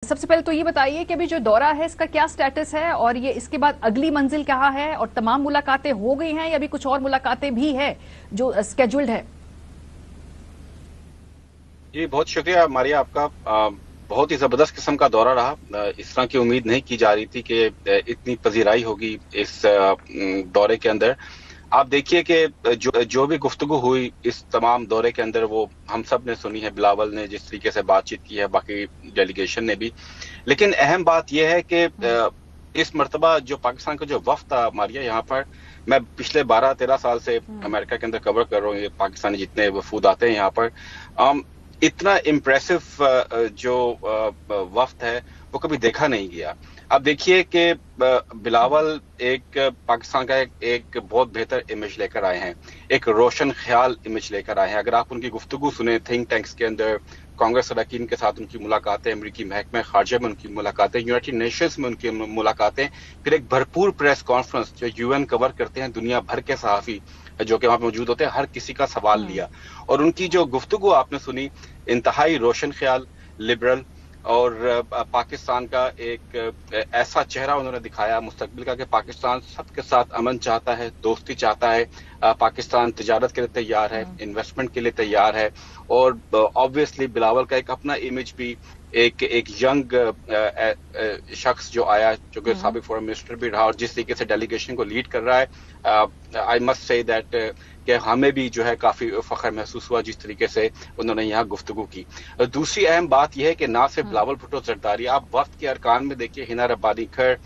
सबसे पहले तो ये बताइए कि अभी जो दौरा है इसका क्या स्टेटस है और ये इसके बाद अगली मंजिल कहाँ है और तमाम मुलाकातें हो गई हैं या अभी कुछ और मुलाकातें भी है जो स्केड्यूल्ड है। जी बहुत शुक्रिया मारिया आपका। बहुत ही जबरदस्त किस्म का दौरा रहा। इस तरह की उम्मीद नहीं की जा रही थी कि इतनी पजीराई होगी इस दौरे के अंदर। आप देखिए कि जो भी गुफ्तगू हुई इस तमाम दौरे के अंदर वो हम सब ने सुनी है। बिलावल ने जिस तरीके से बातचीत की है, बाकी डेलीगेशन ने भी। लेकिन अहम बात यह है कि इस मर्तबा जो पाकिस्तान का जो वफ्द था मारिया यहाँ पर, मैं पिछले 12-13 साल से अमेरिका के अंदर कवर कर रहा हूँ। ये पाकिस्तानी जितने वफूद आते हैं यहाँ पर, इतना इम्प्रेसिव जो वफ्द है वो कभी देखा नहीं गया। अब देखिए कि बिलावल एक पाकिस्तान का एक बहुत बेहतर इमेज लेकर आए हैं, एक रोशन ख्याल इमेज लेकर आए हैं। अगर आप उनकी गुफ्तगू सुने थिंक टैंक्स के अंदर, कांग्रेस अरकान के साथ उनकी मुलाकातें, अमरीकी महकमे खारजा में उनकी मुलाकातें, यूनाइटेड नेशंस में उनकी मुलाकातें, फिर एक भरपूर प्रेस कॉन्फ्रेंस जो यूएन कवर करते हैं, दुनिया भर के सहाफी जो कि वहां पर मौजूद होते हैं, हर किसी का सवाल लिया। और उनकी जो गुफ्तगू आपने सुनी, इंतहाई रोशन ख्याल, लिबरल और पाकिस्तान का एक ऐसा चेहरा उन्होंने दिखाया मुस्तकबिल का कि पाकिस्तान सबके साथ अमन चाहता है, दोस्ती चाहता है। पाकिस्तान तिजारत के लिए तैयार है, इन्वेस्टमेंट के लिए तैयार है। और ऑब्वियसली बिलावल का एक अपना इमेज भी, एक यंग शख्स जो आया, जो कि साबिक फॉरेन मिनिस्टर भी रहा और जिस तरीके से डेलीगेशन को लीड कर रहा है, आई मस्ट से दैट कि हमें भी जो है काफी फख्र महसूस हुआ जिस तरीके से उन्होंने यहाँ गुफ्तगू की। दूसरी अहम बात यह है कि ना सिर्फ बिलावल भुट्टो जरदारी, आप वफ्द के अरकान में देखिए, हिना रब्बानी खैर,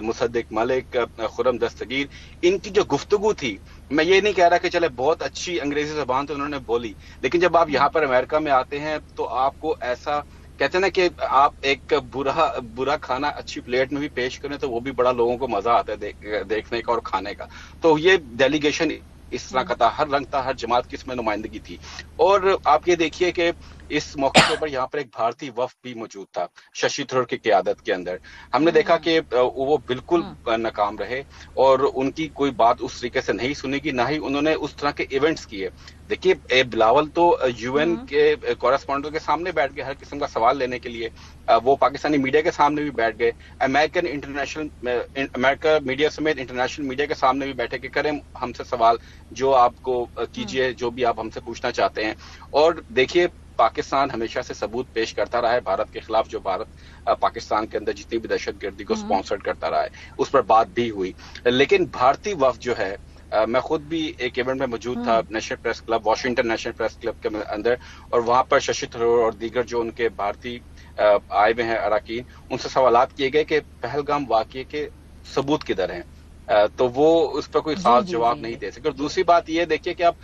मुसद्दिक मलिक, खुरम दस्तगीर, इनकी जो गुफ्तगू थी, मैं ये नहीं कह रहा कि चले बहुत अच्छी अंग्रेजी जबान तो उन्होंने बोली, लेकिन जब आप यहाँ पर अमेरिका में आते हैं तो आपको ऐसा कहते हैं ना कि आप एक बुरा खाना अच्छी प्लेट में भी पेश करें तो वो भी बड़ा लोगों को मजा आता है देखने का और खाने का। तो ये डेलीगेशन इस तरह का था, हर रंग था, हर जमात की इसमें नुमाइंदगी थी। और आप ये देखिए कि इस मौके के ऊपर यहाँ पर एक भारतीय वफ्द भी मौजूद था शशि थरूर की क़यादत के अंदर। हमने देखा कि वो बिल्कुल नाकाम रहे और उनकी कोई बात उस तरीके से नहीं सुनेगी, ना ही उन्होंने उस तरह के इवेंट्स किए। देखिए बिलावल तो यूएन के कॉरेस्पॉन्डेंट के सामने बैठ गए हर किस्म का सवाल लेने के लिए, वो पाकिस्तानी मीडिया के सामने भी बैठ गए, अमेरिका मीडिया समेत इंटरनेशनल मीडिया के सामने भी बैठे कि करें हमसे सवाल, जो आपको कीजिए, जो भी आप हमसे पूछना चाहते हैं। और देखिए पाकिस्तान हमेशा से सबूत पेश करता रहा है भारत के खिलाफ, जो भारत पाकिस्तान के अंदर जितनी भी दहशतगर्दी को स्पॉन्सर करता रहा है उस पर बात भी हुई। लेकिन भारतीय वफ्द जो है, मैं खुद भी एक इवेंट में मौजूद था national press club, Washington national press club के अंदर, और वहां पर शशि थरूर और दीगर जो उनके भारतीय आए हुए हैं अरकान, उनसे सवालात किए गए कि पहलगाम वाकये के सबूत किधर हैं। तो वो उस पर कोई खास जवाब नहीं दे सके। और दूसरी बात ये देखिए कि आप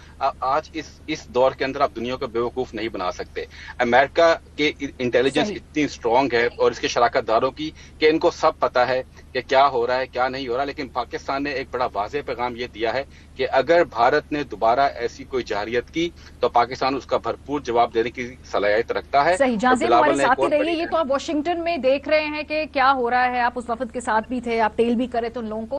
आज इस दौर के अंदर आप दुनिया को बेवकूफ नहीं बना सकते। अमेरिका के इंटेलिजेंस इतनी स्ट्रांग है और इसके शराकतदारों की कि इनको सब पता है कि क्या हो रहा है क्या नहीं हो रहा। लेकिन पाकिस्तान ने एक बड़ा वाज़ेह पैगाम ये दिया है कि अगर भारत ने दोबारा ऐसी कोई जारियत की तो पाकिस्तान उसका भरपूर जवाब देने की सलाहियत रखता है। सही, जाज़िम हमारे साथ ही रहिए। ये तो आप वाशिंगटन में देख रहे हैं कि क्या हो रहा है, आप उस वफद के साथ भी थे, आप टेल भी करे तो उन लोगों को